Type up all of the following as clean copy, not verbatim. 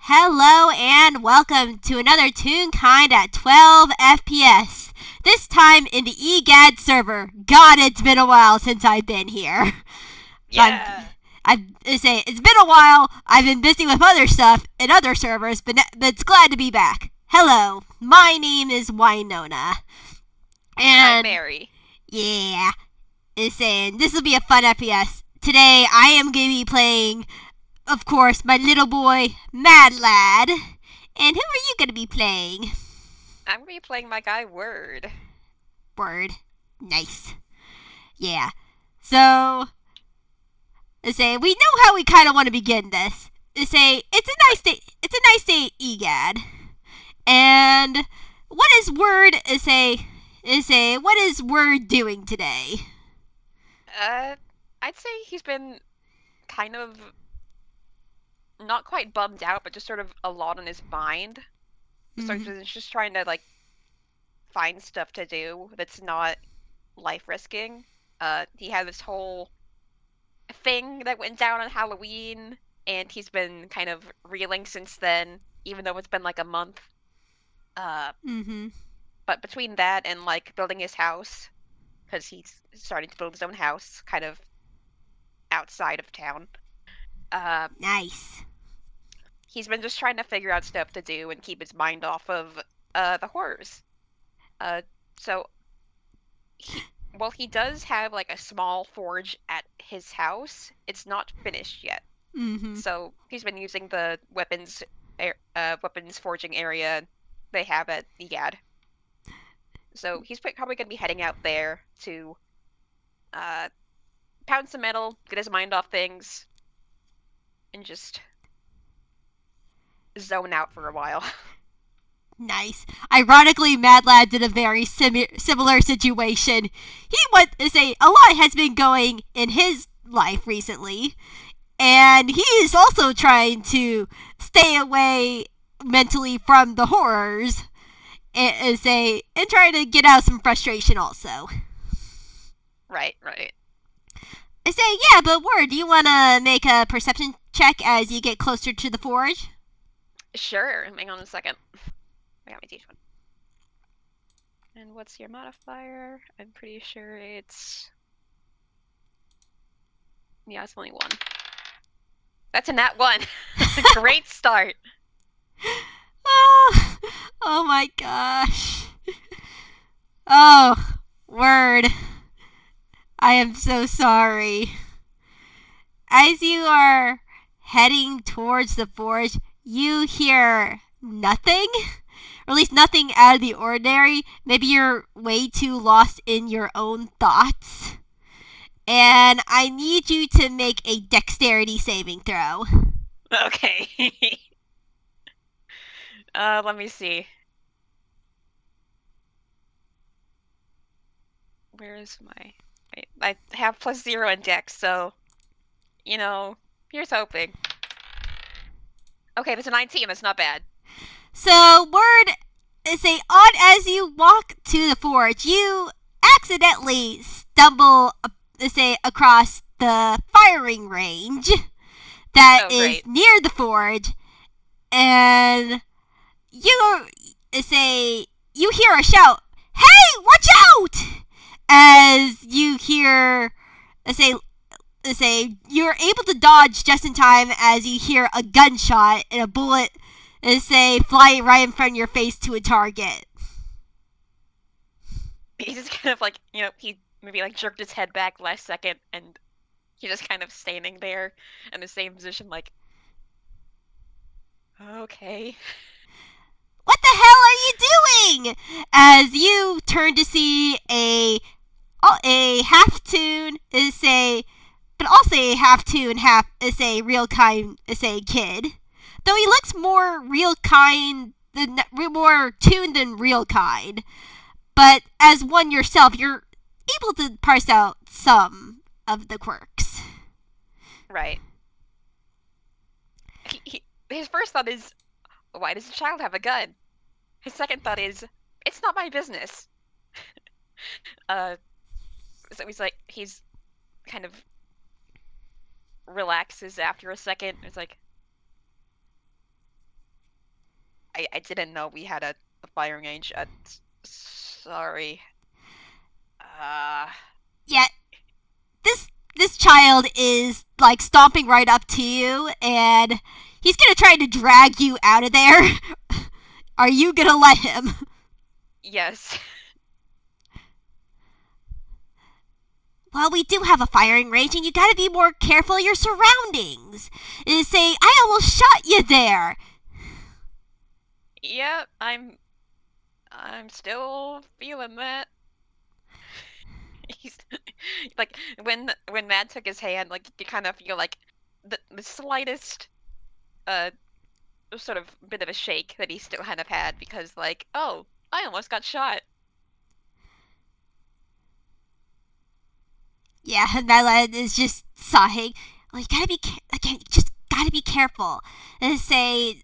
Hello and welcome to another Toonkind at 12 FPS. This time in the EGAD server. God, it's been a while since I've been here. Yeah. It's been a while. I've been busy with other stuff in other servers, but it's glad to be back. Hello, my name is Winona, And I'm and Mary. yeah, is saying this will be a fun FPS. Today I am going to be playing, of course, my little boy Mad Lad. And who are you going to be playing? I'm gonna be playing my guy Word. Word. Nice. Yeah. So, we know how we kind of want to begin this. It's a nice Right. day. It's a nice day, EGAD. And what is Word? What is Word doing today? Uh, I'd say he's been kind of not quite bummed out, but just sort of a lot on his mind. So Mm-hmm. he's just trying to find stuff to do that's not life risking. He had this whole thing that went down on Halloween, and he's been kind of reeling since then, even though it's been like a month. Uh, Mm-hmm. but between that and building his house, because he's starting to build his own house, kind of outside of town. Uh, Nice. he's been just trying to figure out stuff to do and keep his mind off of the horrors. Uh, so he, well, he does have like a small forge at his house. It's not finished yet, Mm-hmm. so he's been using the weapons forging area they have at EGAD. So he's probably going to be heading out there to uh, pound some metal, get his mind off things, and just zone out for a while. Nice. Ironically, Mad Lad's in a very similar situation. He went to say a lot has been going in his life recently, and he is also trying to stay away mentally from the horrors and try to get out some frustration also. Right, right. Yeah, but Word, do you want to make a perception check as you get closer to the forge? Sure. Hang on a second. I got my D20. And what's your modifier? I'm pretty sure it's. Yeah, it's only one. That's a nat one. That's a great start. Oh, oh my gosh. Oh, Word. I am so sorry. As you are heading towards the forge, you hear nothing. Or at least nothing out of the ordinary. Maybe you're way too lost in your own thoughts. And I need you to make a dexterity saving throw. Okay. Let me see. Where is my. Wait, I have +0 in dex, so. You know, here's hoping. Okay, that's a 19. That's not bad. So, Word, odd as you walk to the forge, you accidentally stumble, across the firing range that Oh, is great. near the forge, and you say you hear a shout, "Hey, watch out!" As you hear, say, you're able to dodge just in time as you hear a gunshot and a bullet fly right in front of your face to a target. He's just kind of he maybe jerked his head back last second and he's just kind of standing there in the same position, okay. What the hell are you doing? As you turn to see a half toon but also a half toon half real kind kid. Though he looks more real kind than more tuned than real kind. But as one yourself, you're able to parse out some of the quirks. Right. His first thought is, why does a child have a gun? His second thought is, it's not my business. uh, so he's kind of relaxes after a second. It's like, I didn't know we had a firing range. Sorry. Yeah, this child is like stomping right up to you, and he's gonna try to drag you out of there. Are you gonna let him? Yes. Well, we do have a firing range, and you gotta be more careful of your surroundings. Say, I almost shot you there. Yeah, I'm still feeling that. He's like when Matt took his hand, like you kind of feel like the slightest sort of bit of a shake that he still kind of had because like, oh, I almost got shot. Yeah, Madeline is just sighing. Well, you gotta be again. You just gotta be careful. And say,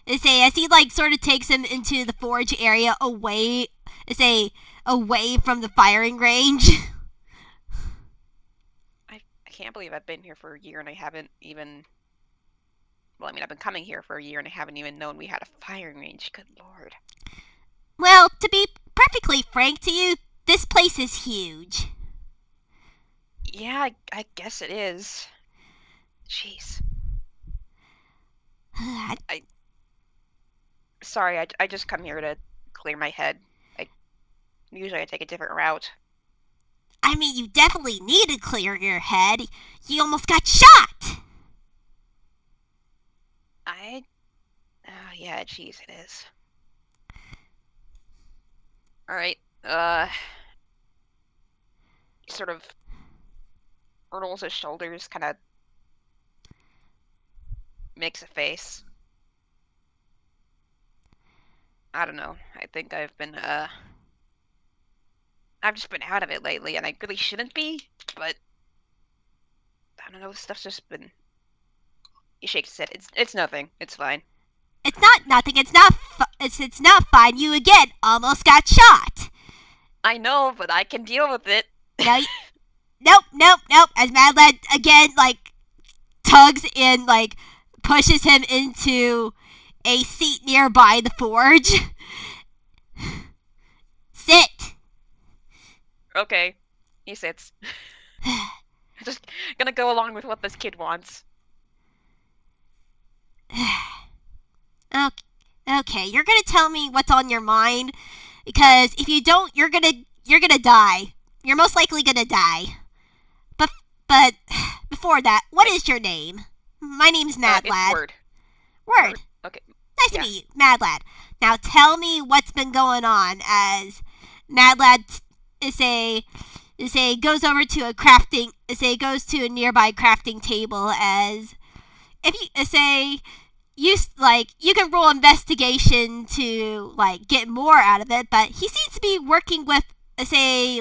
as he like sort of takes him into the forge area away. Away from the firing range. I can't believe I've been here for a year and I haven't even. Well, I mean, I've been coming here for a year and I haven't even known we had a firing range. Good lord. Well, to be perfectly frank to you, this place is huge. Yeah, I guess it is. Jeez. Sorry, I just come here to clear my head. Usually I take a different route. I mean, you definitely need to clear your head. You almost got shot. Yeah, jeez, it is. Alright, sort of rolls his shoulders, kind of makes a face. I don't know. I think I've just been out of it lately, and I really shouldn't be, but I don't know, stuff's just been... He shakes his head. It's nothing. It's fine. It's not nothing. It's not. It's not fine. You again almost got shot. I know, but I can deal with it. No, nope. As Madlad again like tugs and like pushes him into a seat nearby the forge. Sit. Okay, he sits. Just gonna go along with what this kid wants. Okay, you're gonna tell me what's on your mind, because if you don't, you're gonna die. You're most likely gonna die. But before that, what is your name? My name's Mad Lad. Word. Word. Okay. Nice to meet you, Mad Lad. Now tell me what's been going on. As Mad Lad goes over to a crafting. Goes to a nearby crafting table. As if you you can roll investigation to like get more out of it, but he seems to be working with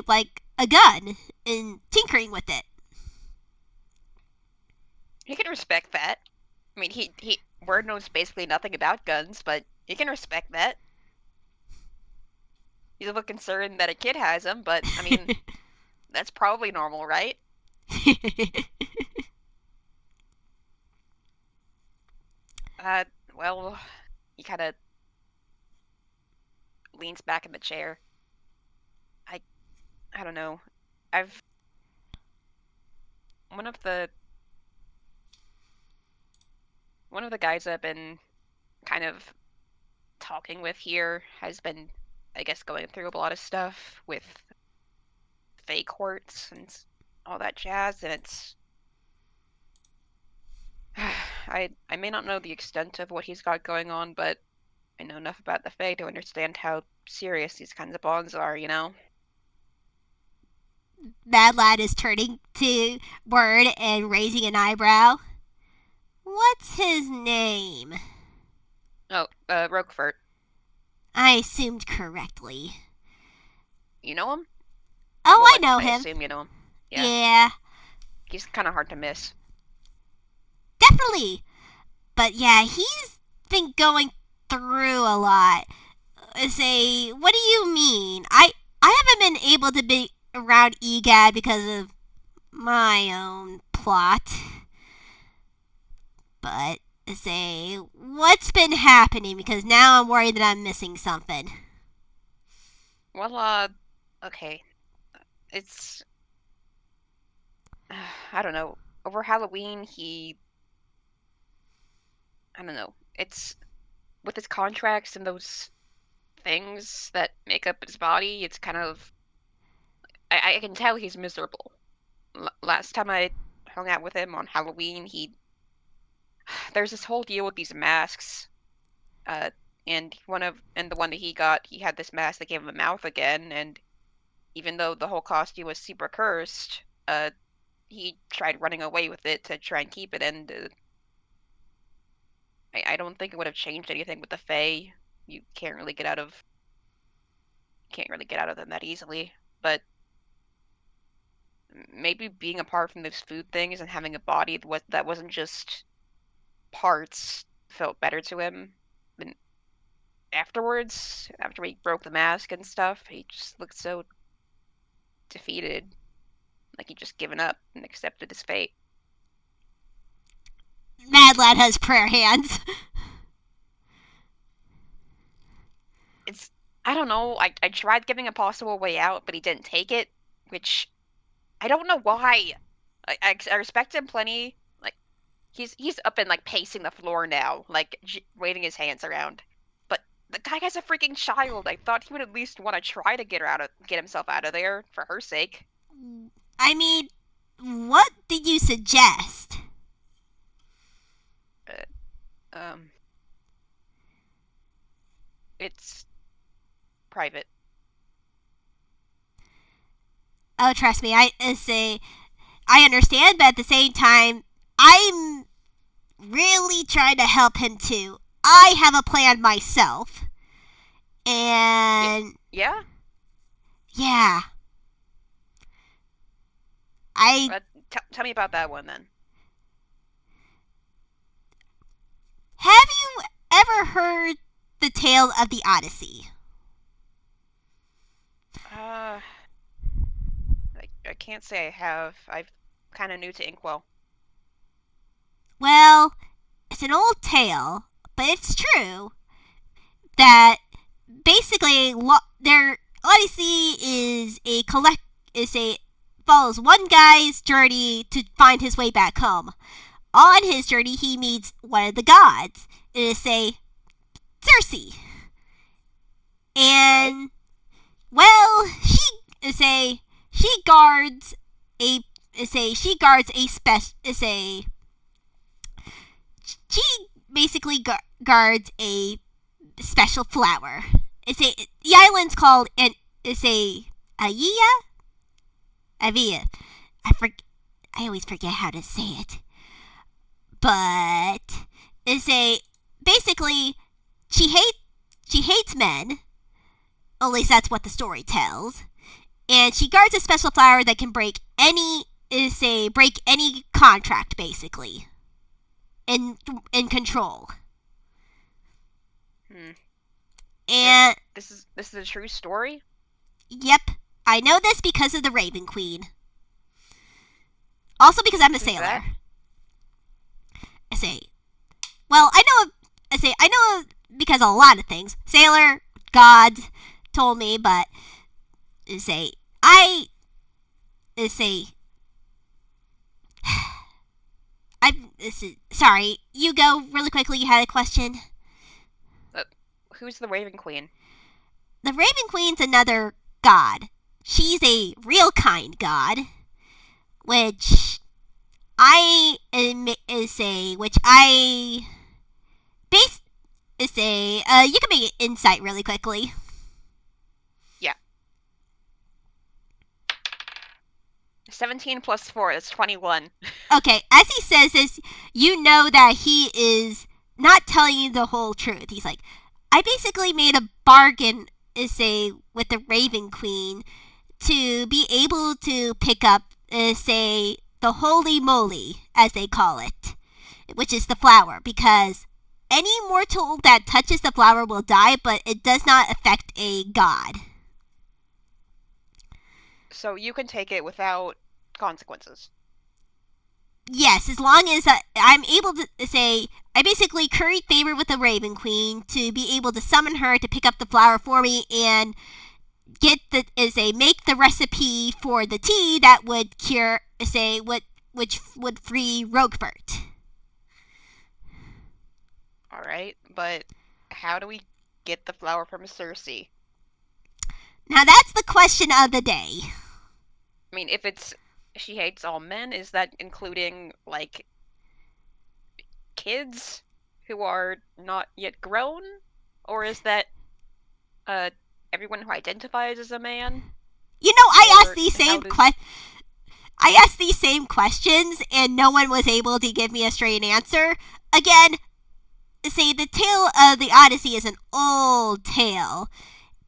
like a gun and tinkering with it. You can respect that. I mean, he Word knows basically nothing about guns, but you can respect that. He's a little concerned that a kid has them, but I mean, that's probably normal, right? Well, he kind of leans back in the chair. I don't know. One of the guys I've been kind of talking with here has been, I guess, going through a lot of stuff with fake courts and all that jazz, and it's I may not know the extent of what he's got going on, but I know enough about the Fae to understand how serious these kinds of bonds are, you know? Mad Lad is turning to Word and raising an eyebrow. What's his name? Oh, Roguefort. I assumed correctly. You know him? Oh, well, I know him. I assume you know him. Yeah. He's kind of hard to miss. Definitely. But yeah, he's been going through a lot. What do you mean? I haven't been able to be around EGAD because of my own plot. But say, what's been happening? Because now I'm worried that I'm missing something. Well, okay. It's... I don't know. Over Halloween, I don't know. It's... With his contracts and those things that make up his body, it's kind of... I can tell he's miserable. Last time I hung out with him on Halloween, there's this whole deal with these masks. And the one that he got, he had this mask that gave him a mouth again, and even though the whole costume was super cursed, he tried running away with it to try and keep it, and I don't think it would have changed anything with the Fae. You can't really get out of them that easily. But maybe being apart from those food things and having a body that wasn't just parts felt better to him. And afterwards, after he broke the mask and stuff, he just looked so defeated, like he'd just given up and accepted his fate. Mad Lad has prayer hands. I don't know, I tried giving a possible way out, but he didn't take it, which I don't know why. I respect him plenty. Like, he's up and, like, pacing the floor now, like, waving his hands around. But the guy has a freaking child. I thought he would at least want to try to get himself out of there, for her sake. I mean, what did you suggest? It's private. Oh, trust me, I understand, but at the same time, I'm really trying to help him too. I have a plan myself. And... Yeah? Yeah. Tell me about that one, then. Have you ever heard the tale of the Odyssey? I can't say I have. I'm kind of new to Inkwell. Well, it's an old tale, but it's true that basically their Odyssey follows one guy's journey to find his way back home. On his journey, he meets one of the gods. It is Circe. And well, she guards a special flower. The island's called Avia. I always forget how to say it. But basically she hates men. At least that's what the story tells. And she guards a special flower that can break any contract, basically. In control. And this is a true story? Yep. I know this because of the Raven Queen. Also because I'm a sailor. I know because of a lot of things. Sailor, gods told me, but sorry, you go really quickly, you had a question. Who's the Raven Queen? The Raven Queen's another god. She's a real kind god, which you can make an insight really quickly. Yeah. 17 plus 4, that's 21. Okay, as he says this, you know that he is not telling you the whole truth. He's like, I basically made a bargain, with the Raven Queen to be able to pick up, the holy moly, as they call it, which is the flower, because any mortal that touches the flower will die, but it does not affect a god. So you can take it without consequences. Yes, as long as I'm able to I basically curried favor with the Raven Queen to be able to summon her to pick up the flower for me and make the recipe for the tea that would cure which would free Roguefort. All right, but how do we get the flower from Cersei? Now that's the question of the day. I mean, if it's she hates all men, is that including like kids who are not yet grown, or is that everyone who identifies as a man? You know, I asked these same questions, and no one was able to give me a straight answer. Again, say the tale of the Odyssey is an old tale,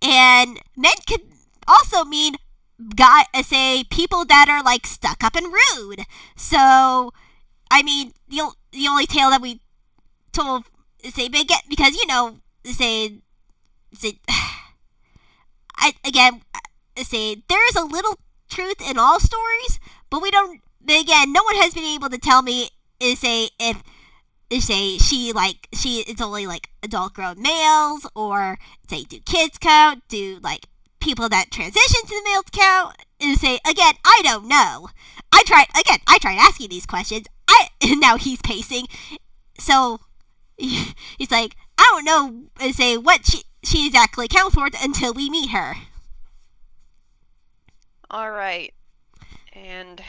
and men could also mean people that are like stuck up and rude. So, I mean, the only tale that we told because there is a little truth in all stories, but we don't. But again, no one has been able to tell me if it's only like adult grown males, or do kids count? Do like people that transition to the males count? And again, I don't know. I tried asking these questions. Now he's pacing. So he's like, I don't know what she exactly counts for until we meet her. All right. And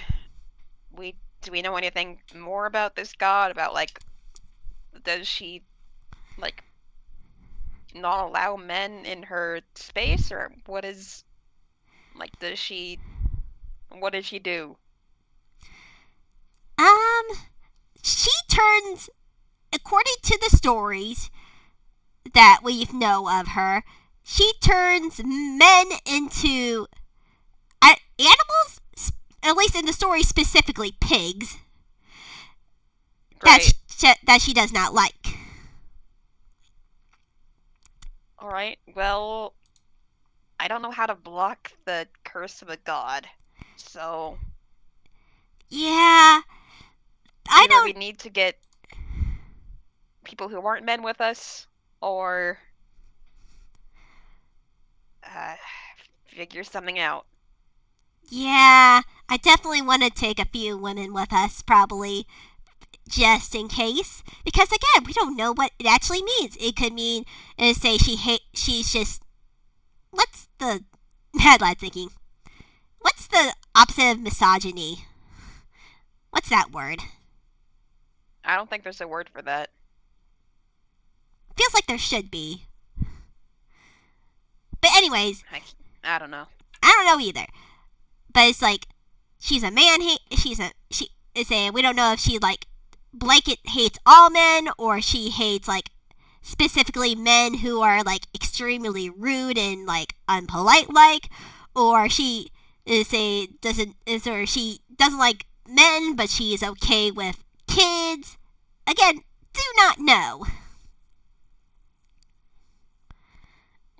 do we know anything more about this god? About like, does she like not allow men in her space, or what is like? What does she do? She turns, according to the stories that we know of her, she turns men into animals, at least in the story specifically pigs. Great. That she does not like. Alright, well, I don't know how to block the curse of a god, so... Yeah, I don't... we need to get people who aren't men with us, or... figure something out. Yeah, I definitely want to take a few women with us, probably, just in case. Because again, we don't know what it actually means. It could mean, she's just... What's the... Mad lad thinking? What's the opposite of misogyny? What's that word? I don't think there's a word for that. Feels like there should be. But anyways... I don't know. I don't know either. But it's like, she's a man, we don't know if she like blanket hates all men, or she hates like specifically men who are like extremely rude and like unpolite, like, or she doesn't like men, but she is okay with kids. Again, do not know.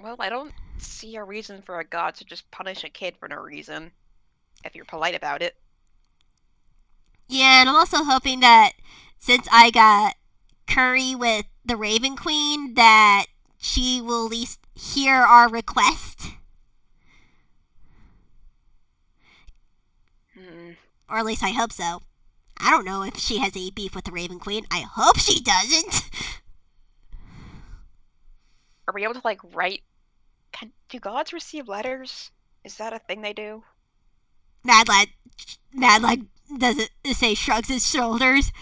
Well, I don't see a reason for a god to just punish a kid for no reason, if you're polite about it. Yeah, and I'm also hoping that since I got curry with the Raven Queen, that she will at least hear our request. Or at least I hope so. I don't know if she has any beef with the Raven Queen. I hope she doesn't. Are we able to like write? Do gods receive letters? Is that a thing they do? Mad lad doesn't shrugs his shoulders.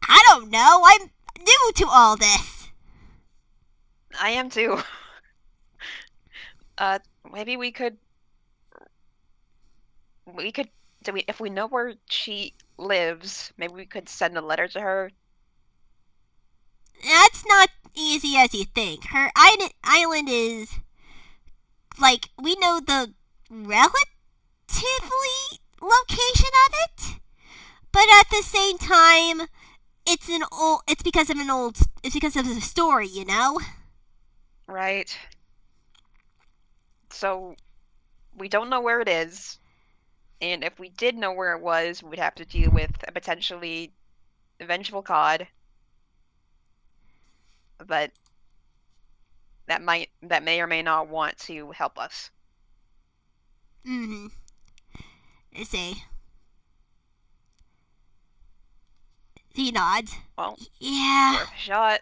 I don't know. I'm new to all this. I am too. Maybe we could. If we know where she lives, maybe we could send a letter to her. That's not easy as you think. Her island is like, we know the relatively location of it, but at the same time, it's because of a story, you know? Right. So, we don't know where it is, and if we did know where it was, we'd have to deal with a potentially vengeful god. but that may or may not want to help us. Mm-hmm. I see. He nods. Well, Yeah. worth a shot.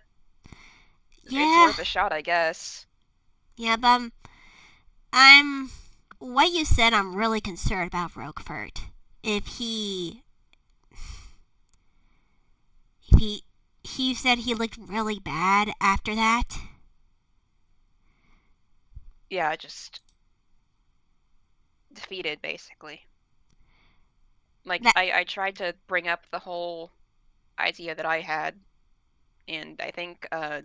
Yeah. It's worth a shot, I guess. Yeah, but I'm. What you said, I'm really concerned about Roguefort. If he. If he. He said he looked really bad after that. Yeah, just defeated, basically. Like, That. I tried to bring up the whole idea that I had, and I think, I'm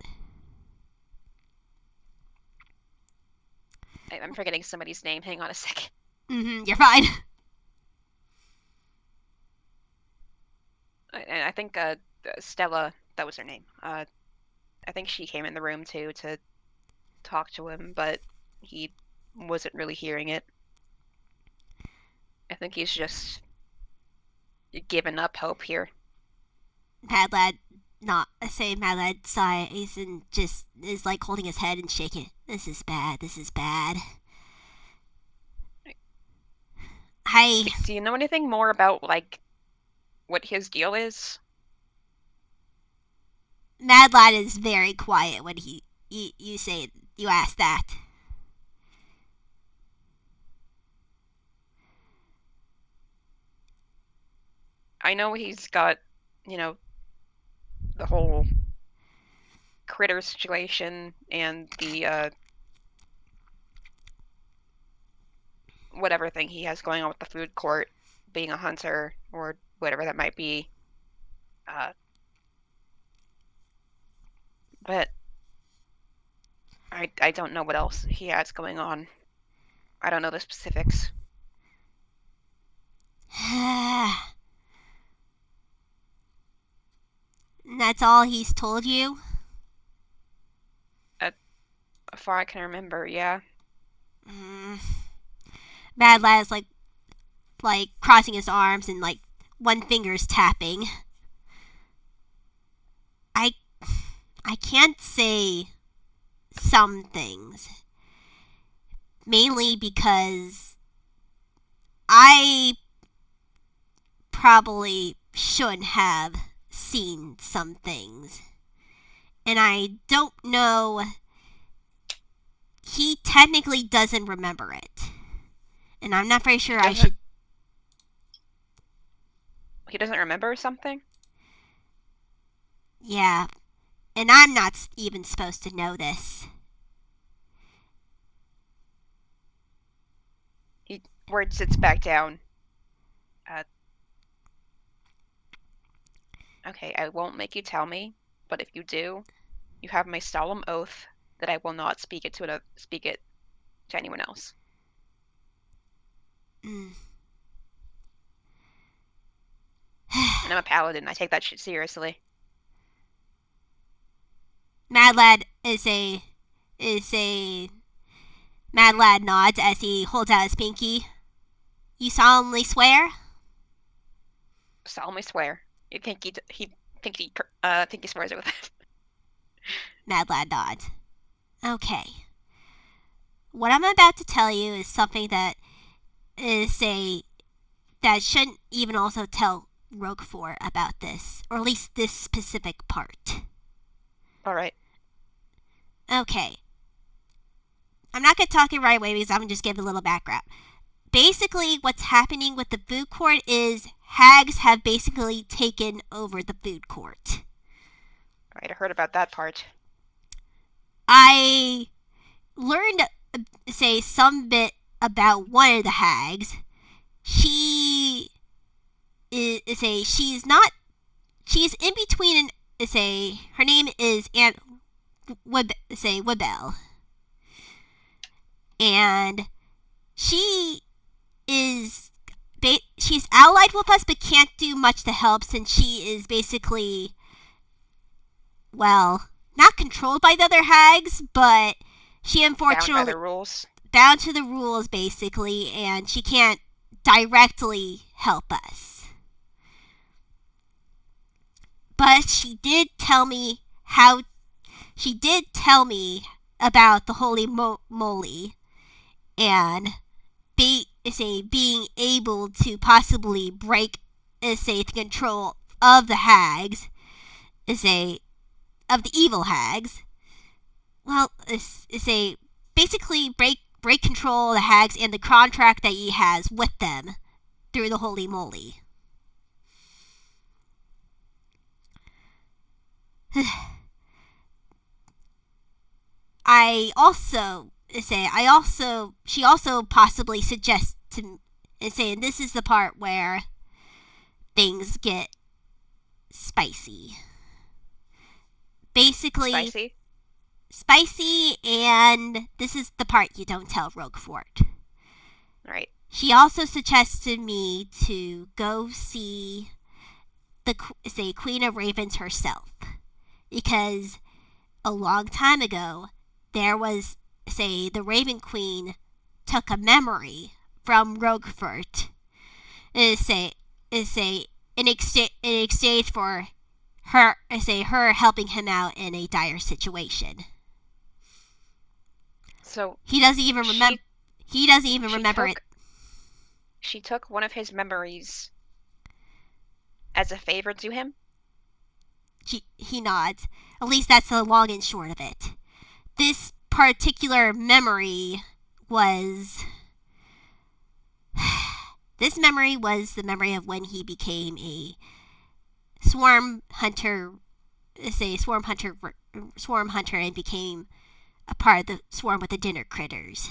forgetting somebody's name. Hang on a second. Mm-hmm, you're fine. I think, Stella, that was her name. I think she came in the room, too, to talk to him, but he wasn't really hearing it. I think he's just given up hope here. Mad Lad. Not say Mad Lad sighs and just is like holding his head and shaking. This is bad. This is bad. Do you know anything more about, like, what his deal is? Mad Lad is very quiet when you say you ask that. I know he's got, the whole critter situation and the whatever thing he has going on with the food court, being a hunter or whatever that might be. But I don't know what else he has going on. I don't know the specifics. That's all he's told you? As far I can remember, yeah. Mad Lad is like crossing his arms and like one finger's tapping. I can't say some things. Mainly because I probably shouldn't have seen some things. And I don't know. He technically doesn't remember it. And I'm not very sure I should. He doesn't remember something? Yeah. And I'm not even supposed to know this. Word sits back down. Okay, I won't make you tell me, but if you do, you have my solemn oath that I will not speak it to anyone else. And I'm a paladin. I take that shit seriously. Mad Lad Mad Lad nods as he holds out his pinky. You solemnly swear? Solemnly swear. You think he swears it with it. Mad Lad nods. Okay. What I'm about to tell you is something that shouldn't even also tell Roguefort about this, or at least this specific part. All right. Okay. I'm not going to talk it right away because I'm going to just give a little background. Basically, what's happening with the food court is hags have basically taken over the food court. Right, I heard about that part. I learned, some bit about one of the hags. She's in between, her name is Wibel. And she's allied with us but can't do much to help since she is basically, well, not controlled by the other hags, but she unfortunately bound to the rules basically, and she can't directly help us. But she did tell me how she did tell me about the holy moly and being able to possibly break the control of the hags, of the evil hags. Well, basically break control of the hags and the contract that he has with them through the holy moly. She also possibly suggests to say, and this is the part where things get spicy. Basically, spicy, and this is the part you don't tell Roguefort. Right. She also suggested me to go see the Queen of Ravens herself, because a long time ago there was the Raven Queen took a memory from Rougefort in exchange for her helping him out in a dire situation. So he doesn't even remember it. She took one of his memories as a favor to him? He nods. At least that's the long and short of it. This particular memory was the memory of when he became a swarm hunter and became a part of the swarm with the dinner critters.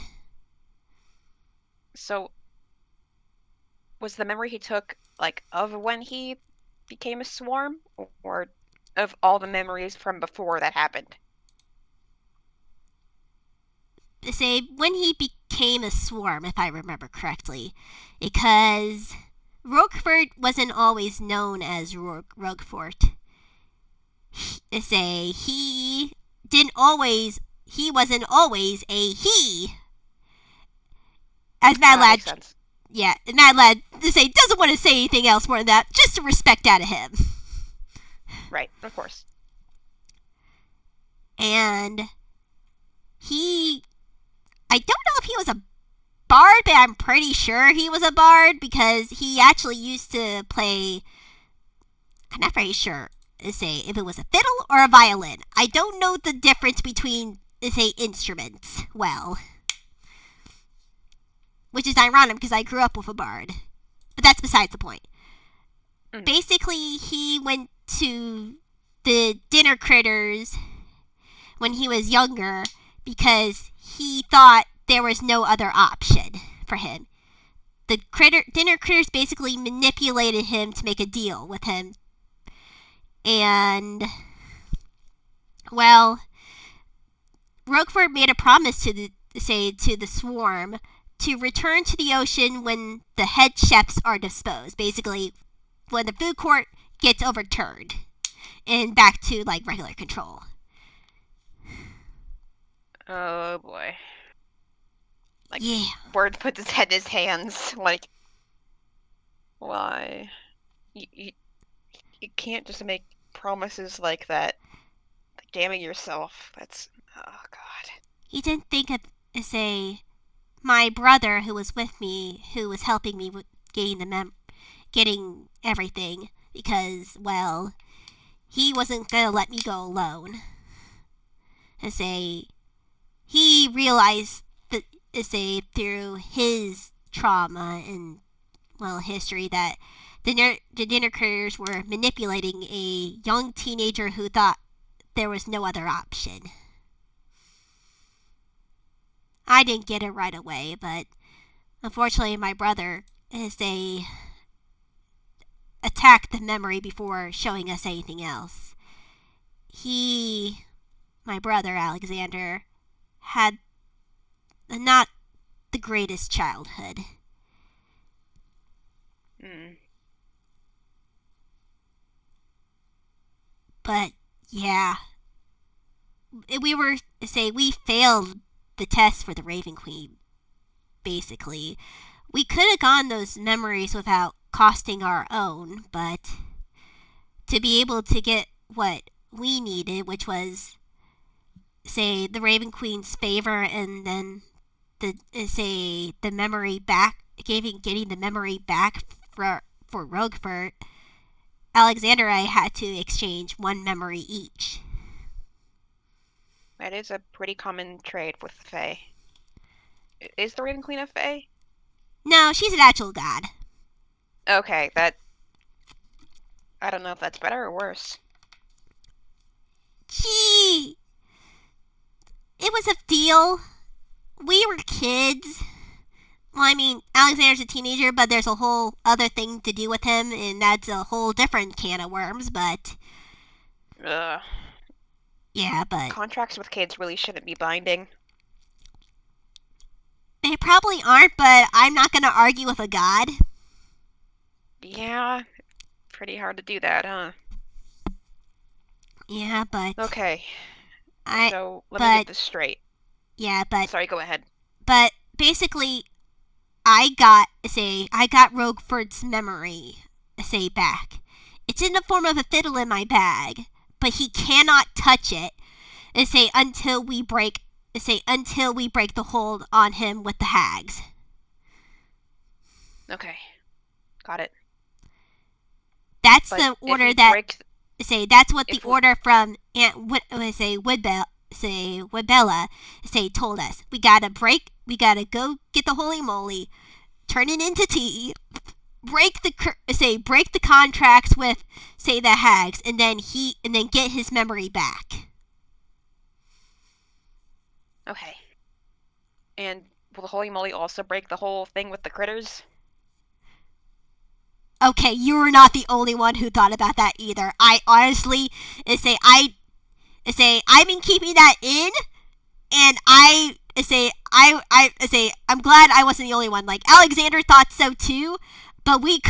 So, was the memory he took, of when he became a swarm, or of all the memories from before that happened? When he became a swarm, if I remember correctly, because Rougefort wasn't always known as Roguefort. He wasn't always a he. As Mad Lad, yeah, Mad Lad doesn't want to say anything else more than that, just to respect out of him. Right, of course. And I don't know if he was a bard, but I'm pretty sure he was a bard because he actually used to play. I'm not very sure if it was a fiddle or a violin. I don't know the difference between instruments well, which is ironic because I grew up with a bard, but that's besides the point. Basically, he went to the dinner critters when he was younger because he thought there was no other option for him. The dinner critters basically manipulated him to make a deal with him. And, well, Roguefort made a promise to the swarm to return to the ocean when the head chefs are disposed. Basically, when the food court gets overturned and back to regular control. Oh boy. Yeah. Word puts his head in his hands. Why? You can't just make promises like that. Damning yourself. That's. Oh god. He didn't think of, my brother who was with me, who was helping me with getting everything, because, well, he wasn't gonna let me go alone. He realized that, through his trauma and, well, history, that the dinner critters were manipulating a young teenager who thought there was no other option. I didn't get it right away, but unfortunately my brother attacked the memory before showing us anything else. My brother Alexander, had not the greatest childhood. But yeah, we failed the test for the Raven Queen. Basically, we could have gotten those memories without costing our own, but to be able to get what we needed, which was say the Raven Queen's favor, and then the memory back, getting the memory back for Roguefort, Alexander and I had to exchange one memory each. That is a pretty common trade with the Fae. Is the Raven Queen a Fae? No, she's an actual god. Okay, that... I don't know if that's better or worse. Gee! It was a deal. We were kids. Well, I mean, Alexander's a teenager, but there's a whole other thing to do with him, and that's a whole different can of worms, but... Ugh. Yeah, but... Contracts with kids really shouldn't be binding. They probably aren't, but I'm not gonna argue with a god. Yeah, pretty hard to do that, huh? Yeah, but... Okay. So, let me get this straight. Yeah, but... Sorry, go ahead. But, basically, I got Roguefort's memory, back. It's in the form of a fiddle in my bag, but he cannot touch it, until we break the hold on him with the hags. Okay. Got it. That's the order that... that's what the order from Aunt Woodbella told us. We gotta go get the holy moly, turn it into tea, break the contracts with the hags, and then get his memory back. Okay. And will the holy moly also break the whole thing with the critters? Okay, you were not the only one who thought about that either. I honestly I've been keeping that in, and I'm glad I wasn't the only one. Like, Alexander thought so too, but we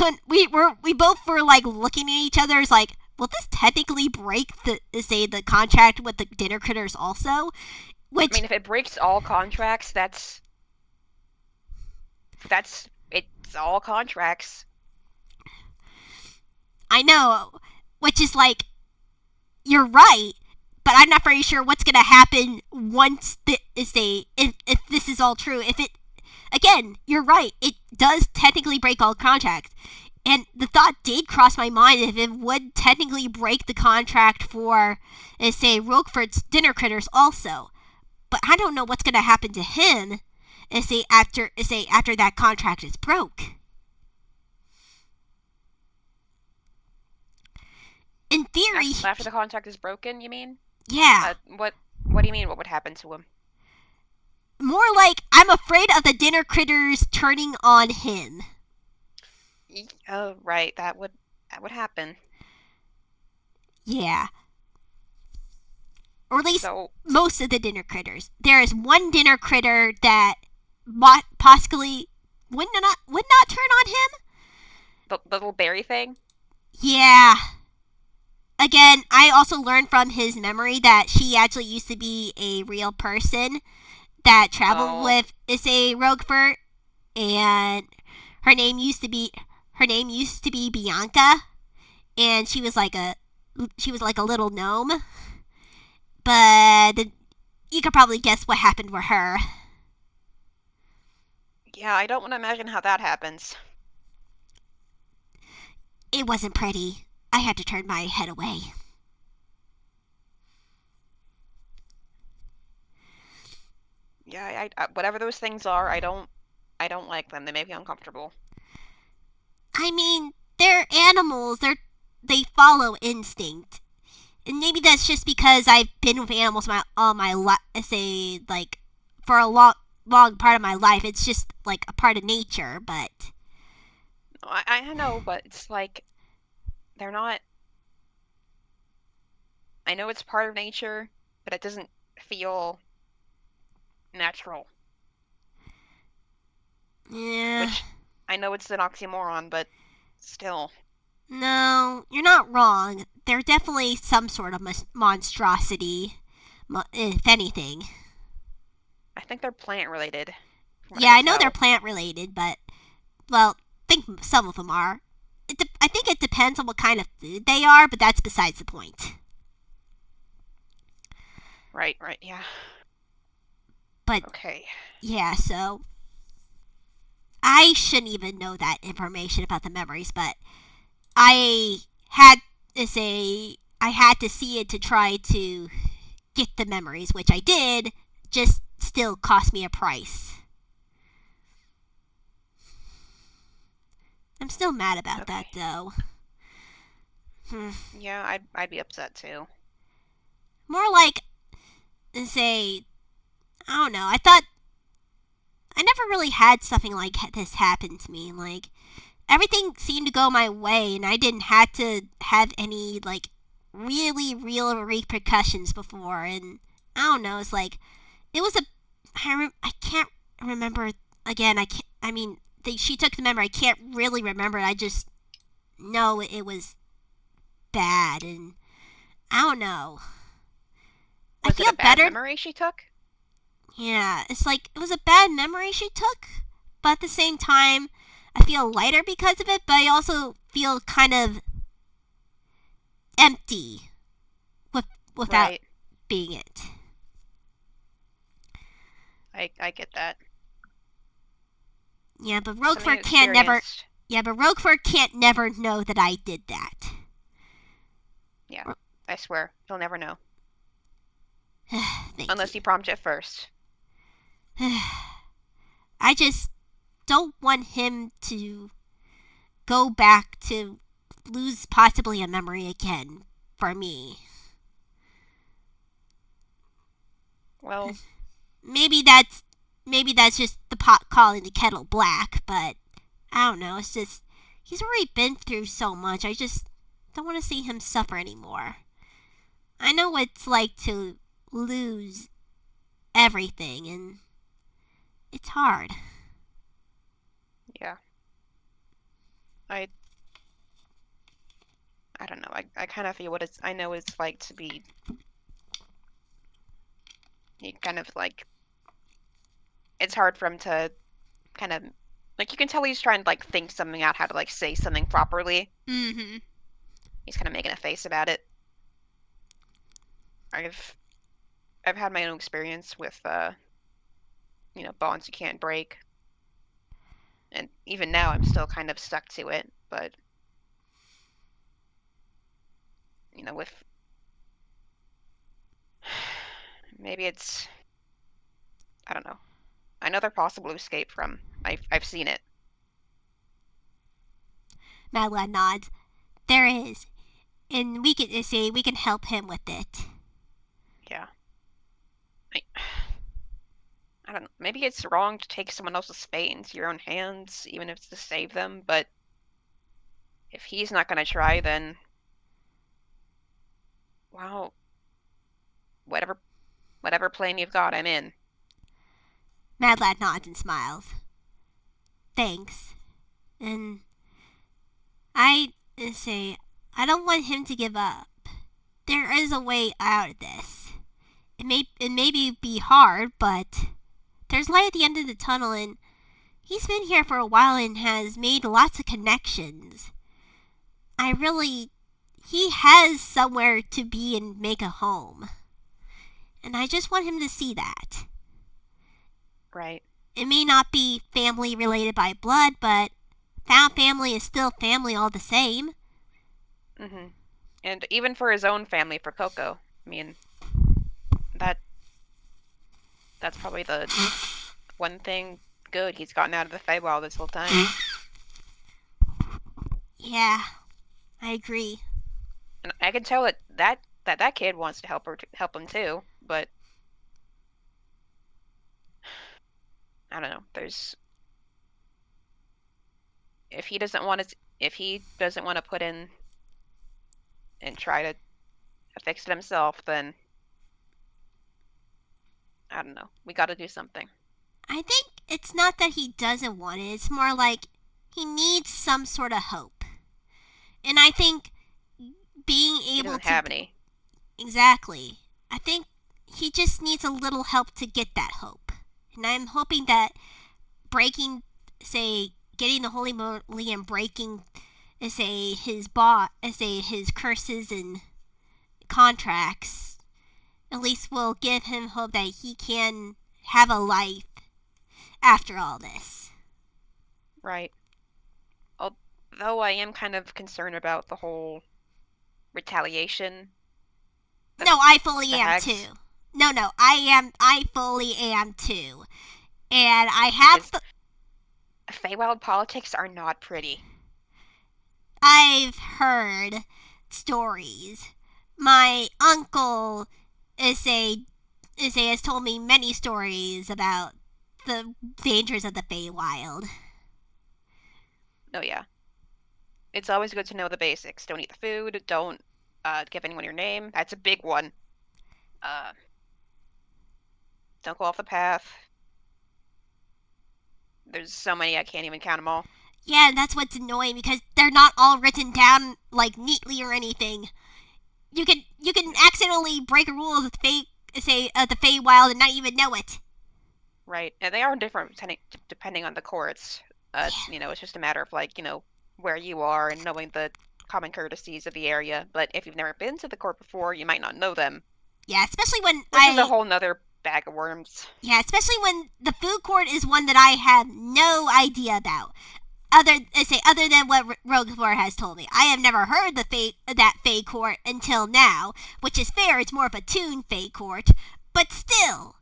both were like looking at each other as like, will this technically break the contract with the dinner critters also? Which, I mean, if it breaks all contracts, it's all contracts. I know, which is like, you're right, but I'm not very sure what's gonna happen once if this is all true. Again, you're right, it does technically break all contracts, and the thought did cross my mind if it would technically break the contract for, Roguefort's dinner critters also. But I don't know what's gonna happen to him, after that contract is broke. In theory... After the contract is broken, you mean? Yeah. What do you mean, what would happen to him? More like, I'm afraid of the dinner critters turning on him. Oh, right, that would happen. Yeah. Or at least most of the dinner critters. There is one dinner critter that possibly would not turn on him. The little berry thing? Yeah. Again, I also learned from his memory that she actually used to be a real person that traveled with Roguefort, and her name used to be Bianca, and she was like a little gnome. But you could probably guess what happened with her. Yeah, I don't want to imagine how that happens. It wasn't pretty. I had to turn my head away. Yeah, I whatever those things are, I don't like them. They make me uncomfortable. I mean, they're animals. They follow instinct. And maybe that's just because I've been with animals all my life, for a long part of my life. It's just like a part of nature, but... I know, but it's like, they're not... I know it's part of nature, but it doesn't feel natural. Yeah. Which, I know it's an oxymoron, but still... No, you're not wrong. They're definitely some sort of monstrosity, if anything. I think they're plant-related. Yeah, I know they're plant-related, but... Well, I think some of them are. I think it depends on what kind of food they are, but that's besides the point. Right, yeah. But, okay. yeah, so I shouldn't even know that information about the memories, but I had I had to see it to try to get the memories, which I did, just still cost me a price. I'm still mad about that, though. Yeah, I'd be upset too. More like, I don't know, I thought I never really had something like this happen to me. Like, everything seemed to go my way, and I didn't have to have any, like, really real repercussions before. And I don't know, it's like, it was I can't remember, again, she took the memory, I can't really remember it, I just know it was bad, and I don't know. Was I feel it a bad better. memory she took? Yeah, it's like it was a bad memory she took, but at the same time, I feel lighter because of it, but I also feel kind of empty without Right. being it. I get that. Yeah, but Something you Roguefort can't never. experienced. Yeah, but Roguefort can't never know that I did that. Yeah, I swear, he'll never know. Thank Unless you. you prompt it first. I just don't want him to go back to lose possibly a memory again for me. Well, maybe that's just the pot calling the kettle black, but I don't know. It's just he's already been through so much. I just don't want to see him suffer anymore. I know what it's like to lose everything, and it's hard. yeah. I don't know. I kind of feel I know what it's like to be kind of like it's hard for him to kind of like you can tell he's trying to like think something out how to like say something properly. Mm-hmm. He's kind of making a face about it. I've had my own experience with bonds you can't break. And even now I'm still kind of stuck to it, but with maybe it's I don't know. Another possible escape from I've seen it. Madeline nods. There is, and we can help him with it. Yeah. I don't know. Maybe it's wrong to take someone else's fate into your own hands, even if it's to save them, but if he's not going to try, then well, whatever plan you've got, I'm in. Madeline nods and smiles. Thanks. And I I don't want him to give up. There is a way out of this. It may be hard, but there's light at the end of the tunnel, and he's been here for a while and has made lots of connections. He has somewhere to be and make a home. And I just want him to see that. Right. It may not be family related by blood, but found family is still family all the same. Mm-hmm. And even for his own family, for Coco, I mean, that's probably the one thing good he's gotten out of the Feywild this whole time. Yeah, I agree. And I can tell that kid wants to help him too, but I don't know. If he doesn't want to put in and try to fix it himself, then I don't know. We got to do something. I think it's not that he doesn't want it. It's more like he needs some sort of hope. And I think being able he doesn't have any. Exactly. I think he just needs a little help to get that hope. And I'm hoping that getting the Holy Moly and breaking, his curses and contracts At least we'll give him hope that he can have a life after all this. Right. Although I am kind of concerned about the whole retaliation. No, I fully am hags. too. No, I fully am too. And I have Feywild politics are not pretty. I've heard stories. My uncle has told me many stories about the dangers of the Feywild. Oh yeah. It's always good to know the basics. Don't eat the food. Don't give anyone your name. That's a big one. Don't go off the path. There's so many I can't even count them all. Yeah, and that's what's annoying because they're not all written down like neatly or anything. You can accidentally break a rule of the Feywild and not even know it. Right, and they are different depending on the courts. Yeah. It's just a matter of where you are and knowing the common courtesies of the area. But if you've never been to the court before, you might not know them. Yeah, especially when Which is a whole nother bag of worms. Yeah, especially when the food court is one that I have no idea about. Other than what Roguefort has told me, I have never heard that Fey court until now, which is fair. It's more of a Toon Fey court, but still.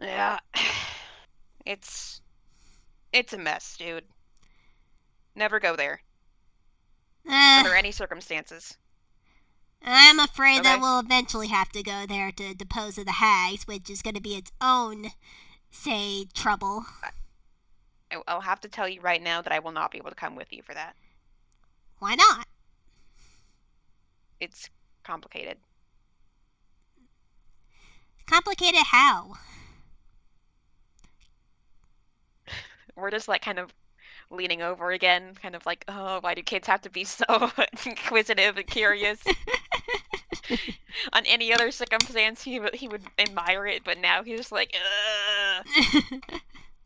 Yeah, it's a mess, dude. Never go there under any circumstances. I'm afraid that we'll eventually have to go there to dispose of the hags, which is going to be its own, trouble. I'll have to tell you right now that I will not be able to come with you for that. Why not? It's complicated. Complicated how? We're just kind of leaning over again, kind of like, oh, why do kids have to be so inquisitive and curious? On any other circumstance, he would admire it, but now he's just like, ugh.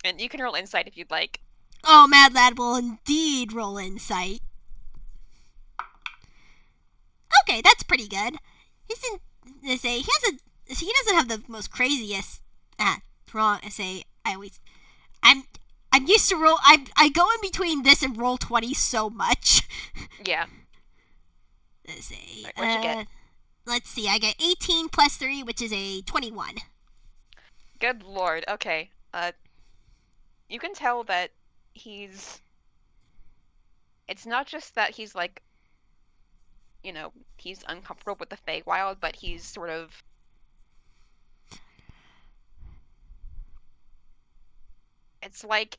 And you can roll insight if you'd like. Oh, Mad Lad will indeed roll insight. Okay, that's pretty good. He doesn't have the most craziest. Wrong. I'm used to roll. I go in between this and roll 20 so much. Yeah. Let's see. Right, what'd you get? Let's see. I get 18 plus 3, which is a 21. Good lord. Okay. You can tell that he's. It's not just that he's he's uncomfortable with the Feywild, but he's sort of. It's like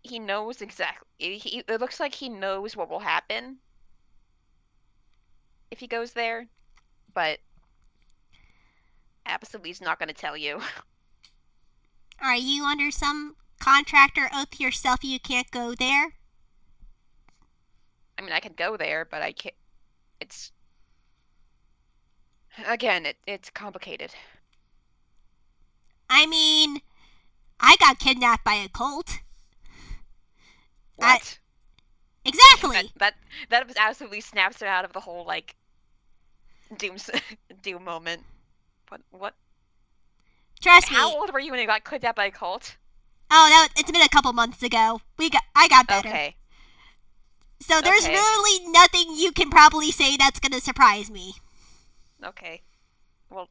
he knows exactly. It looks like he knows what will happen if he goes there, but absolutely he's not going to tell you. Are you under some contract or oath yourself you can't go there? I mean, I could go there, but I can't. It's again, it's complicated. I mean, I got kidnapped by a cult. What? Exactly. that was absolutely snaps her out of the whole doom moment. What? Trust me. How old were you when you got kidnapped by a cult? Oh, it's been a couple months ago. I got better. Okay. So there's really nothing you can probably say that's gonna surprise me. Okay. Well,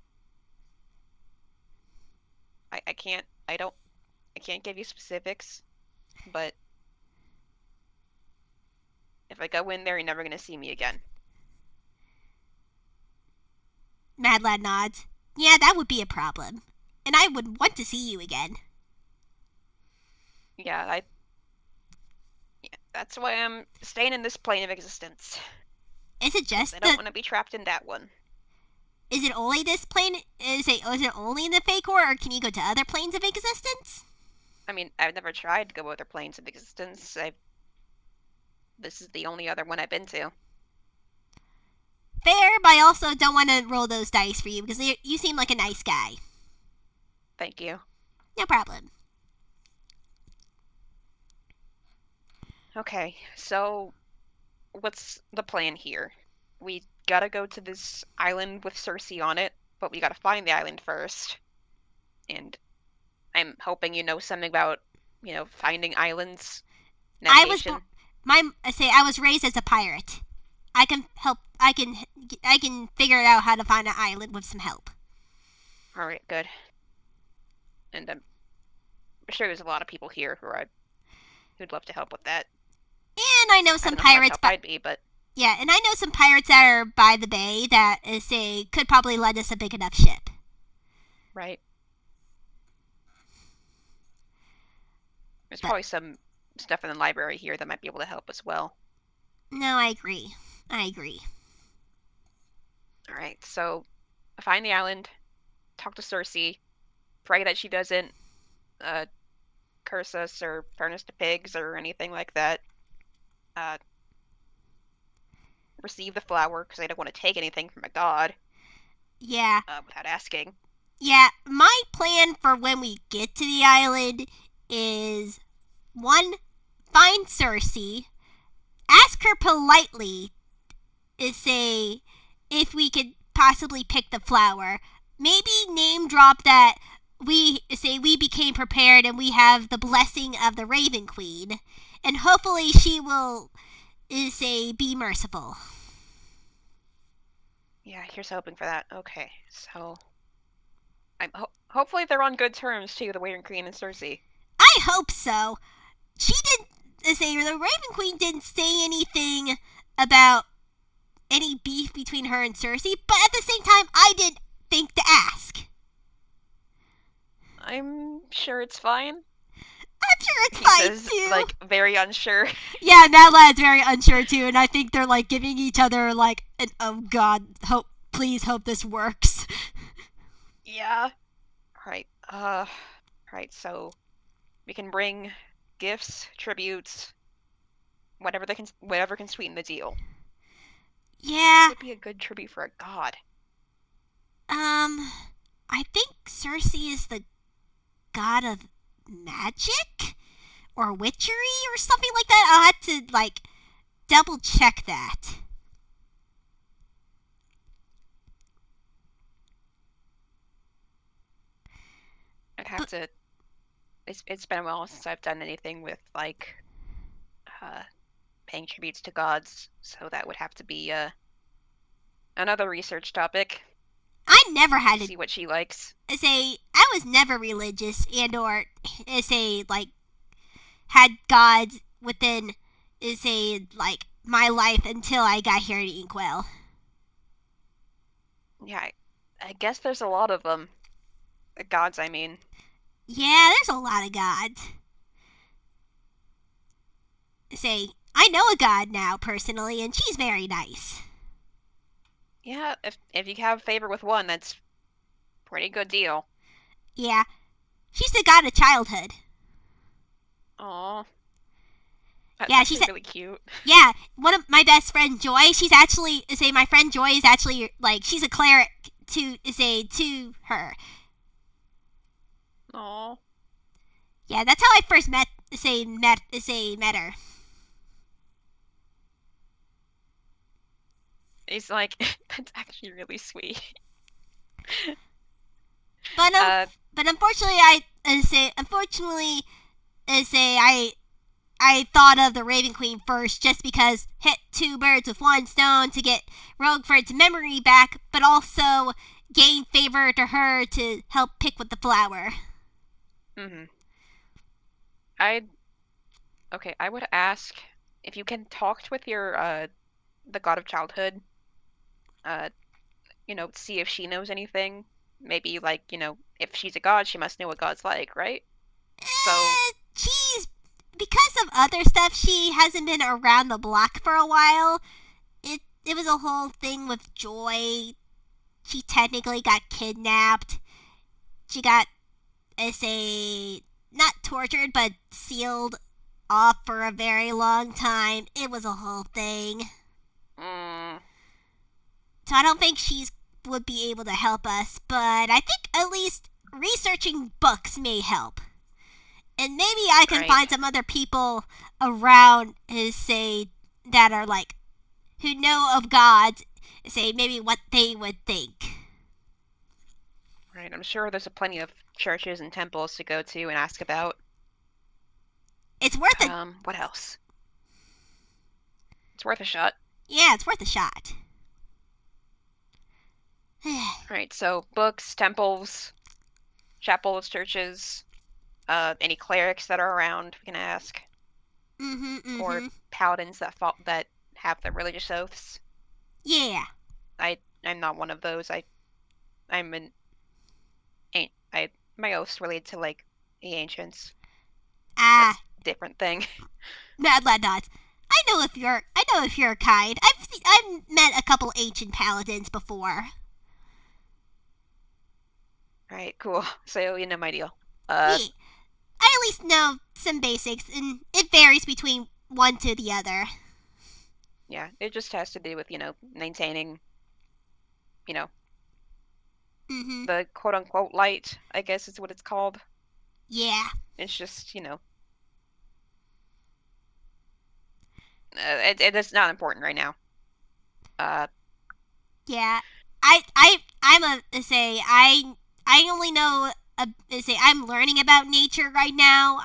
I can't give you specifics, but if I go in there, you're never gonna see me again. Mad Lad nods. Yeah, that would be a problem. And I would want to see you again. Yeah, that's why I'm staying in this plane of existence. Is it just I don't want to be trapped in that one. Is it only this plane? Is it only in the Fey Core, or can you go to other planes of existence? I mean, I've never tried to go other planes of existence. This is the only other one I've been to. Fair, but I also don't want to roll those dice for you because you seem like a nice guy. Thank you. No problem. Okay, so what's the plan here? We gotta go to this island with Cersei on it, but we gotta find the island first. And I'm hoping you know something about, finding islands, I was navigation. I was raised as a pirate. I can help. I can figure out how to find an island with some help. All right, good. And I'm sure there's a lot of people here who'd love to help with that. And I know I some don't know how much pirates, help but I'd be, but yeah, and I know some pirates that are by the bay that say could probably lend us a big enough ship. right. There's But probably some stuff in the library here that might be able to help as well. no, I agree. I agree. All right, so find the island, talk to Cersei, pray that she doesn't uh, curse us or turn us to pigs or anything like that. Uh, receive the flower because I don't want to take anything from a god Yeah, without asking. yeah. My plan for when we get to the island is one, find Cersei, ask her politely to say if we could possibly pick the flower. Maybe name drop that we became prepared and we have the blessing of the Raven Queen, and hopefully she will be merciful. Yeah, here's hoping for that. Okay, so hopefully they're on good terms too, the Raven Queen and Cersei. I hope so. She didn't the Raven Queen didn't say anything about any beef between her and Cersei, but at the same time, I didn't think to ask. I'm sure it's fine. I'm sure it's He fine says, too. like, very unsure. Yeah, that lad's very unsure too, and I think they're like giving each other like an oh god, please hope this works. Yeah. Right. Right. So we can bring gifts, tributes, whatever can sweeten the deal. Yeah. What would be a good tribute for a god? I think Cersei is the god of magic or witchery or something like that. I'll have to like double check that. I'd have to. It's been a while since I've done anything with like paying tributes to gods, so that would have to be another research topic. I never had to see what she likes. I was never religious and or like had gods within like my life until I got here to Inkwell. Yeah, I guess there's a lot of them. Gods, I mean. Yeah, there's a lot of gods. I know a god now personally, and she's very nice. Yeah, if you have favor with one, that's pretty good deal. Yeah, she's the god of childhood. Aww. Yeah, she's really cute. Yeah, one of my best friend Joy. She's actually my friend Joy is actually like she's a cleric to her. Aww. Yeah, that's how I first met her. He's like, that's actually really sweet. But unfortunately, I thought of the Raven Queen first just because hit two birds with one stone to get Roguefort's memory back, but also gain favor to her to help pick with the flower. Mm-hmm. I would ask if you can talk with your the god of childhood. See if she knows anything. Maybe like, if she's a god, she must know what god's like, right? She's because of other stuff, she hasn't been around the block for a while. It was a whole thing with Joy. She technically got kidnapped. She got not tortured, but sealed off for a very long time. It was a whole thing. So I don't think she's would be able to help us, but I think at least researching books may help. And maybe I can find some other people around that are like who know of gods say maybe what they would think. Right, I'm sure there's plenty of churches and temples to go to and ask about. It's worth it. What else? It's worth a shot. Yeah, it's worth a shot. Right, so books, temples, chapels, churches, any clerics that are around we can ask. Or paladins that have the religious oaths. Yeah. I'm not one of those. My oath's related to like the ancients. That's a different thing. Mad lad nods. I know if you're kind. I've met a couple ancient paladins before. Right, cool. So you know my deal. Yeah. I at least know some basics, and it varies between one to the other. Yeah, it just has to do with, maintaining, the quote-unquote light, I guess is what it's called. Yeah. It's just, it is not important right now. Yeah. I only know, I'm learning about nature right now.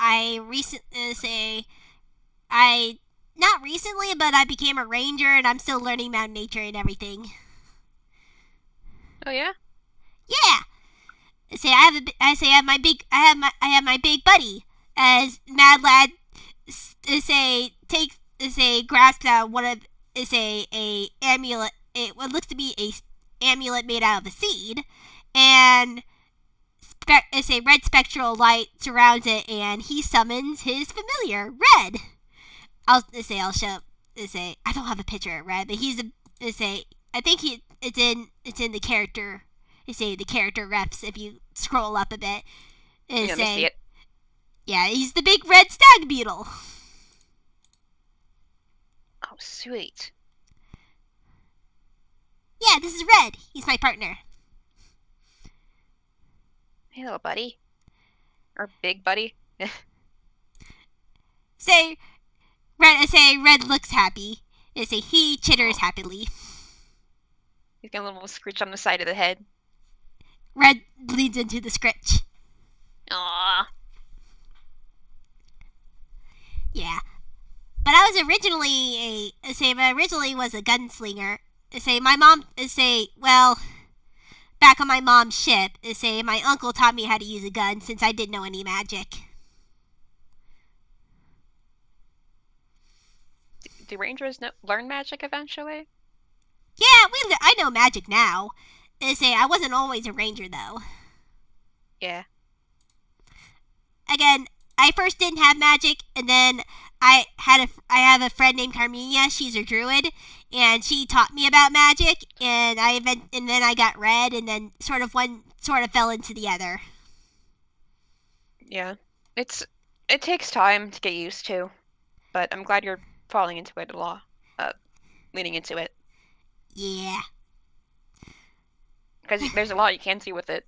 Not recently, but I became a ranger, and I'm still learning about nature and everything. Oh yeah? Yeah. I have my big buddy as Mad Lad grasps out one of a amulet, what looks to be a amulet made out of a seed, and it's a red spectral light surrounds it, and he summons his familiar Red. I don't have a picture of Red, but I think it's in the character. The character refs if you scroll up a bit. Let me see it. Yeah, he's the big red stag beetle. Oh, sweet. Yeah, this is Red. He's my partner. Hey, little buddy. Or big buddy. Red looks happy. He chitters happily. He's got a little scritch on the side of the head. Red leads into the scritch. Aww. Yeah. But I was originally was a gunslinger. My mom back on my mom's ship, my uncle taught me how to use a gun since I didn't know any magic. Do rangers learn magic eventually? Yeah, I know magic now. I wasn't always a ranger though. Yeah. Again, I first didn't have magic, and then I have a friend named Carmenia. She's a druid, and she taught me about magic. And then I got Red, and then one fell into the other. Yeah, it takes time to get used to, but I'm glad you're falling into it a lot, leaning into it. Yeah. Because there's a lot you can do with it.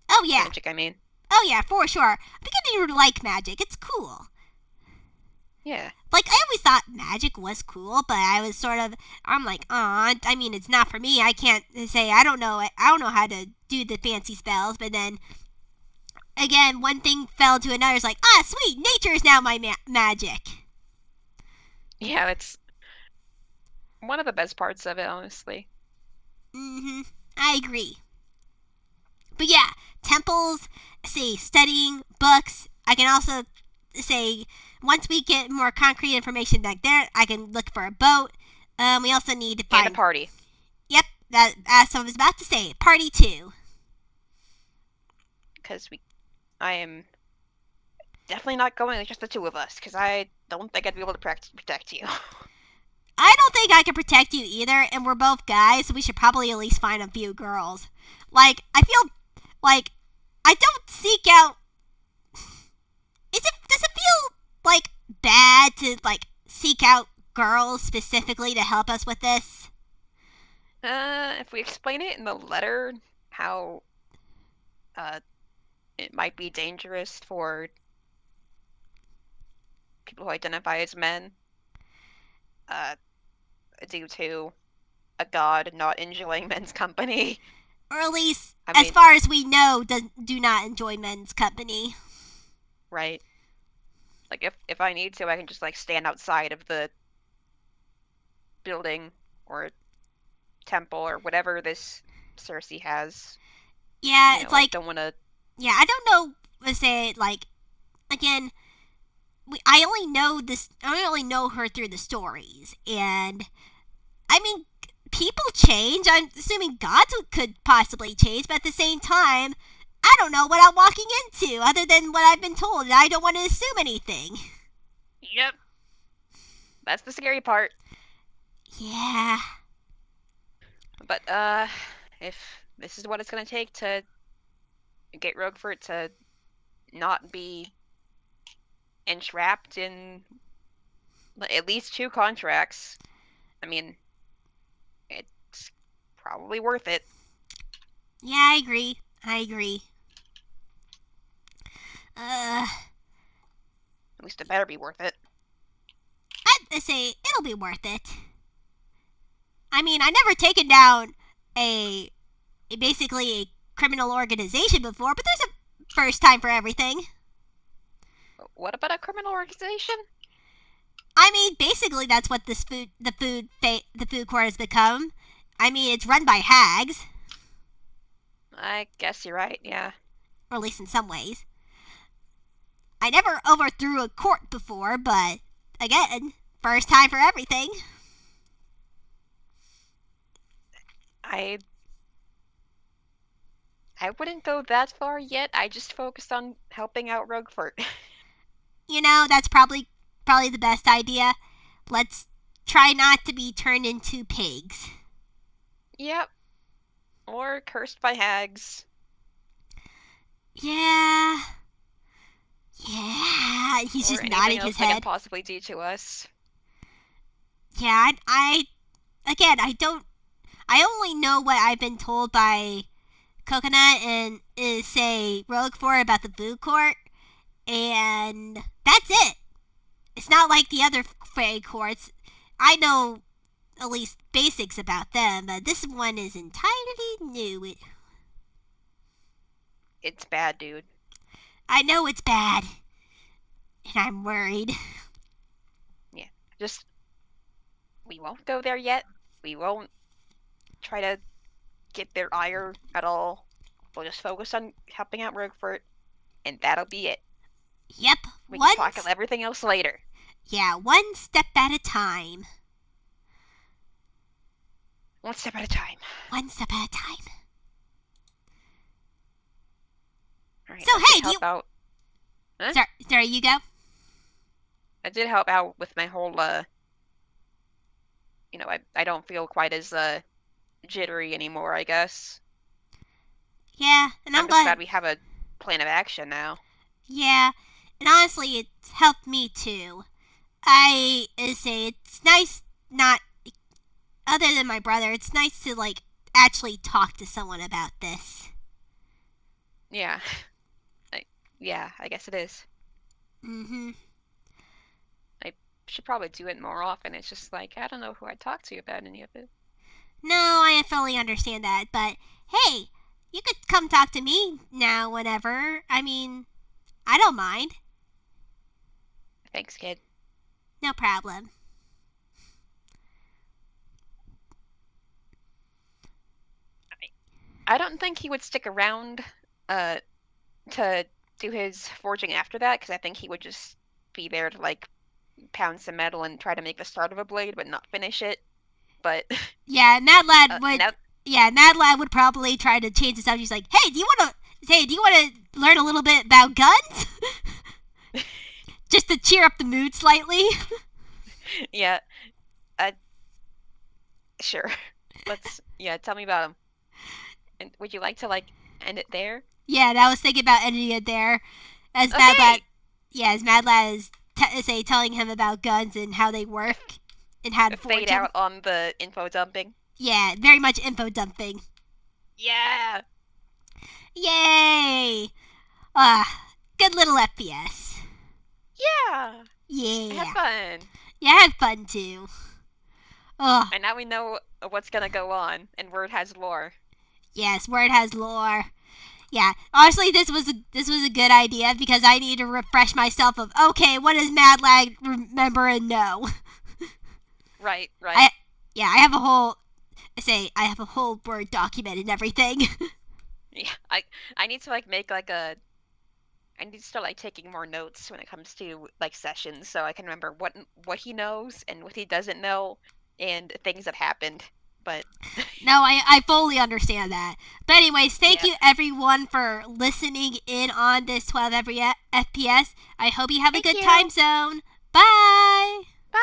Oh yeah. Magic, I mean. Oh yeah, for sure. I'm beginning to like magic. It's cool. Yeah. I always thought magic was cool, but I'm like, I mean, it's not for me. I can't I don't know how to do the fancy spells, but then, again, one thing fell into another. It's like, sweet, nature is now my magic. Yeah, it's one of the best parts of it, honestly. I agree. But yeah, temples, studying, books. I can also once we get more concrete information back there, I can look for a boat. We also need to find... And a party. Yep, that's what I was about to say. Party 2. Because I am definitely not going with just the two of us, because I don't think I'd be able to protect you. I don't think I can protect you either, and we're both guys, so we should probably at least find a few girls. I feel like I don't seek out... Does it feel bad to seek out girls specifically to help us with this? If we explain it in the letter, how it might be dangerous for people who identify as men, due to a god not enjoying men's company. Or at least, I as mean, far as we know, do not enjoy men's company. right? Like if I need to, I can just like stand outside of the building or temple or whatever this Cersei has. Yeah, You it's know, I like, don't want to. yeah, I don't know, let's say, like, again, I only know this, I only know her through the stories, and, I mean, people change. I'm assuming gods could possibly change, but at the same time, I don't know what I'm walking into other than what I've been told, and I don't want to assume anything. Yep, that's the scary part. Yeah. But if this is what it's gonna take to get Roguefort to not be entrapped in at least 2 contracts, I mean, it's probably worth it. Yeah, I agree. I agree. Uh, At least it better be worth it. I'd say it'll be worth it. I mean, I never taken down basically a criminal organization before, but there's a first time for everything. What about a criminal organization? I mean, basically that's what the food court has become. I mean, it's run by hags, I guess you're right, yeah. or at least in some ways. I never overthrew a court before, but again, first time for everything. I wouldn't go that far yet. I just focused on helping out Roguefort. You know, that's probably the best idea. Let's try not to be turned into pigs. Yep. Or cursed by hags. Yeah. Yeah. He's or just anything nodding else his they can head. possibly do to us. Yeah, again, I only know what I've been told by Coconut and is say Roguefort about the food court, and that's it. It's not like the other Fey courts. I know at least basics about them, but this one is entirely new. It's bad, dude. I know it's bad, and I'm worried. Yeah, just we won't go there yet. We won't try to get their ire at all. We'll just focus on helping out Roguefort, and that'll be it. Yep, We can tackle everything else later. Yeah, one step at a time. One step at a time. One step at a time. All right, So, hey, do you... out. Huh? Sorry, you go. I did help out with my whole, I don't feel quite as, jittery anymore, I guess. Yeah, and I'm just glad we have a plan of action now. Yeah, and honestly, it's helped me too. I say it's nice not... Other than my brother, it's nice to, like, actually talk to someone about this. Yeah. I guess it is. Mm-hmm. I should probably do it more often. It's just like, I don't know who I'd talk to about any of it. No, I fully understand that, but hey, you could come talk to me now whenever. I mean, I don't mind. Thanks, kid. No problem. I don't think he would stick around to do his forging after that, because I think he would just be there to, like, pound some metal and try to make the start of a blade, but not finish it. But yeah, Mad Lad would. Yeah, Mad Lad would probably try to change the subject. He's like, "Hey, do you want to learn a little bit about guns? Just to cheer up the mood slightly." Yeah. Sure. Tell me about him. And would you like to, like, end it there? Yeah, and I was thinking about ending it there. As Mad Lad is telling him about guns and how they work and how to forge fade out on the info dumping. Yeah, very much info dumping. Yeah. Yay! Good little FPS. Yeah. Yeah. I had fun. Yeah, I had fun too. Ugh. And now we know what's gonna go on, and Word has lore. Yes, word has lore. Yeah, honestly, this was a good idea because I need to refresh myself of okay, what does Mad Lag remember and know? Right. I have I have a whole Word document and everything. Yeah, I need to make I need to start taking more notes when it comes to sessions, so I can remember what he knows and what he doesn't know, and things that happened. But No, I fully understand that. But anyways, thank yeah. you everyone for listening in on this 12 every FPS. I hope you have a Thank good you. time zone. Bye. Bye.